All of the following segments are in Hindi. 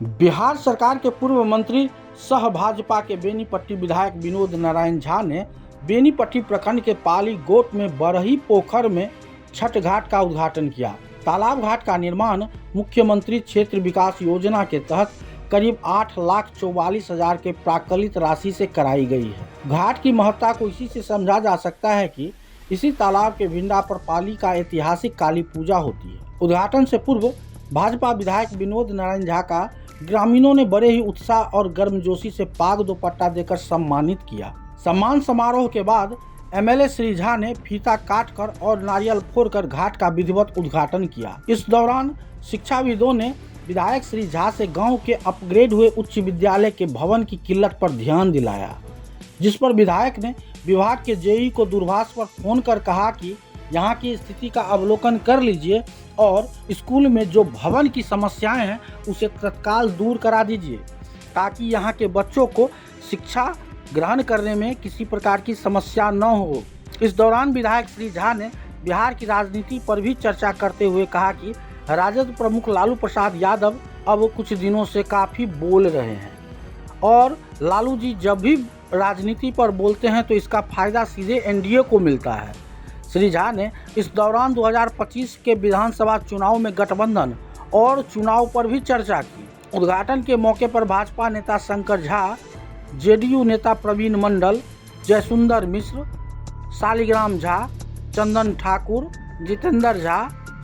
बिहार सरकार के पूर्व मंत्री सह भाजपा के बेनीपट्टी विधायक विनोद नारायण झा ने बेनीपट्टी प्रखंड के पाली गोट में बरही पोखर में छठ घाट का उद्घाटन किया। तालाब घाट का निर्माण मुख्यमंत्री क्षेत्र विकास योजना के तहत करीब 8,44,000 के प्राक्कलित राशि से कराई गई है। घाट की महत्ता को इसी से समझा जा सकता है कि इसी तालाब के भिंडा पर पाली का ऐतिहासिक काली पूजा होती है। उद्घाटन से पूर्व भाजपा विधायक विनोद नारायण झा का ग्रामीणों ने बड़े ही उत्साह और गर्मजोशी से पाग दोपट्टा देकर सम्मानित किया। सम्मान समारोह के बाद एमएलए श्री झा ने फीता काटकर और नारियल फोड़कर घाट का विधिवत उद्घाटन किया। इस दौरान शिक्षाविदों ने विधायक श्री झा से गांव के अपग्रेड हुए उच्च विद्यालय के भवन की किल्लत पर ध्यान दिलाया, जिस पर विधायक ने विभाग के जेई को दूरभाष पर फोन कर कहा कि यहाँ की स्थिति का अवलोकन कर लीजिए और स्कूल में जो भवन की समस्याएं हैं उसे तत्काल दूर करा दीजिए, ताकि यहाँ के बच्चों को शिक्षा ग्रहण करने में किसी प्रकार की समस्या न हो। इस दौरान विधायक श्री झा ने बिहार की राजनीति पर भी चर्चा करते हुए कहा कि राजद प्रमुख लालू प्रसाद यादव अब कुछ दिनों से काफ़ी बोल रहे हैं और लालू जी जब भी राजनीति पर बोलते हैं तो इसका फायदा सीधे एनडीए को मिलता है। श्री झा ने इस दौरान 2025 के विधानसभा चुनाव में गठबंधन और चुनाव पर भी चर्चा की। उद्घाटन के मौके पर भाजपा नेता शंकर झा, जेडीयू नेता प्रवीण मंडल, जयसुंदर मिश्र, शालिग्राम झा, चंदन ठाकुर, जितेंद्र झा,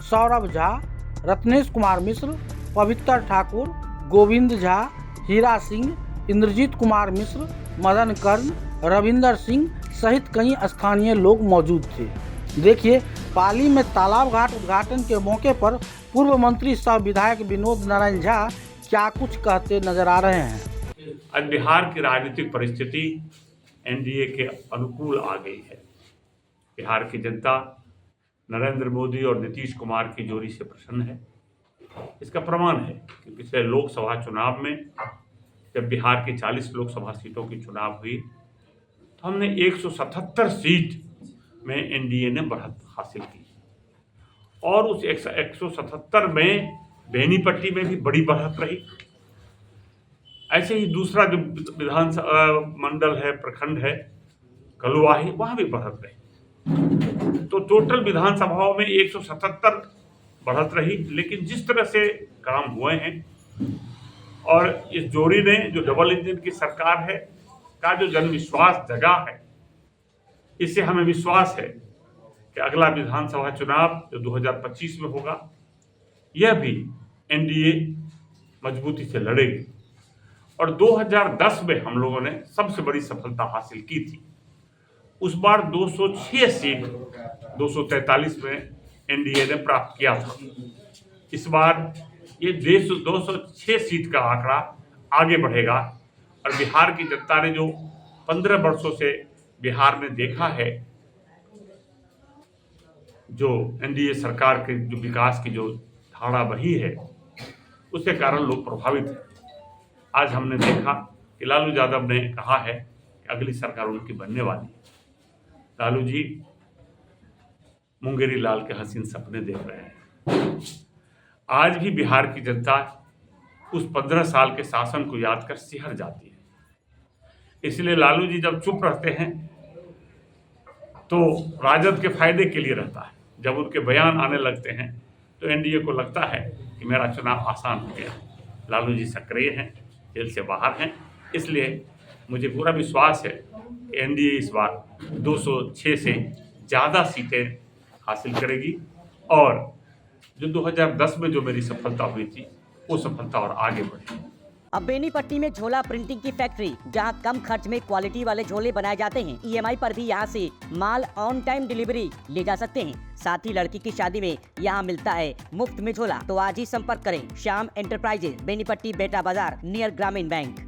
सौरभ झा, रत्नेश कुमार मिश्र, पवित्र ठाकुर, गोविंद झा, हीरा सिंह, इंद्रजीत कुमार मिश्र, मदन कर्ण, रविंदर सिंह सहित कई स्थानीय लोग मौजूद थे। देखिए, पाली में तालाब घाट उद्घाटन के मौके पर पूर्व मंत्री सह विधायक विनोद नारायण झा क्या कुछ कहते नजर आ रहे हैं। आज बिहार की राजनीतिक परिस्थिति एनडीए के अनुकूल आ गई है। बिहार की जनता नरेंद्र मोदी और नीतीश कुमार की जोड़ी से प्रसन्न है। इसका प्रमाण है कि पिछले लोकसभा चुनाव में जब बिहार की 40 लोकसभा सीटों की चुनाव हुई तो हमने 177 सीट में एनडीए ने बढ़त हासिल की और उस 177 में बेनीपट्टी में भी बड़ी बढ़त रही। ऐसे ही दूसरा जो विधानसभा मंडल है, प्रखंड है कलुआही, वहाँ भी बढ़त रही। तो टोटल विधानसभाओं में 177 बढ़त रही। लेकिन जिस तरह से काम हुए हैं और इस जोड़ी ने जो डबल इंजन की सरकार है का जो जनविश्वास जगा है, इससे हमें विश्वास है कि अगला विधानसभा चुनाव जो 2025 में होगा यह भी एनडीए मजबूती से लड़ेगी। और 2010 में हम लोगों ने सबसे बड़ी सफलता हासिल की थी। उस बार 206 सीट 243 में एनडीए ने प्राप्त किया था। इस बार ये 206 सीट का आंकड़ा आगे बढ़ेगा और बिहार की जनता ने जो 15 वर्षों से बिहार में देखा है, जो एनडीए सरकार के जो विकास की जो धारा बही है, उसके कारण लोग प्रभावित हैं। आज हमने देखा कि लालू यादव ने कहा है कि अगली सरकार उनकी बनने वाली है। लालू जी मुंगेरी लाल के हसीन सपने देख रहे हैं। आज भी बिहार की जनता उस 15 साल के शासन को याद कर सिहर जाती है। इसलिए लालू जी जब चुप रहते हैं तो राजद के फायदे के लिए रहता है। जब उनके बयान आने लगते हैं तो एनडीए को लगता है कि मेरा चुनाव आसान हो गया। लालू जी सक्रिय हैं, जेल से बाहर हैं। इसलिए मुझे पूरा विश्वास है कि एनडीए इस बार 206 से ज़्यादा सीटें हासिल करेगी और जो 2010 में जो मेरी सफलता हुई थी वो सफलता और आगे बढ़ेगी। अब बेनीपट्टी में झोला प्रिंटिंग की फैक्ट्री, जहां कम खर्च में क्वालिटी वाले झोले बनाए जाते हैं। ईएमआई पर भी यहां से माल ऑन टाइम डिलीवरी ले जा सकते हैं। साथ ही लड़की की शादी में यहां मिलता है मुफ्त में झोला। तो आज ही संपर्क करें श्याम एंटरप्राइजेज, बेनीपट्टी, बेटा बाजार, नियर ग्रामीण बैंक।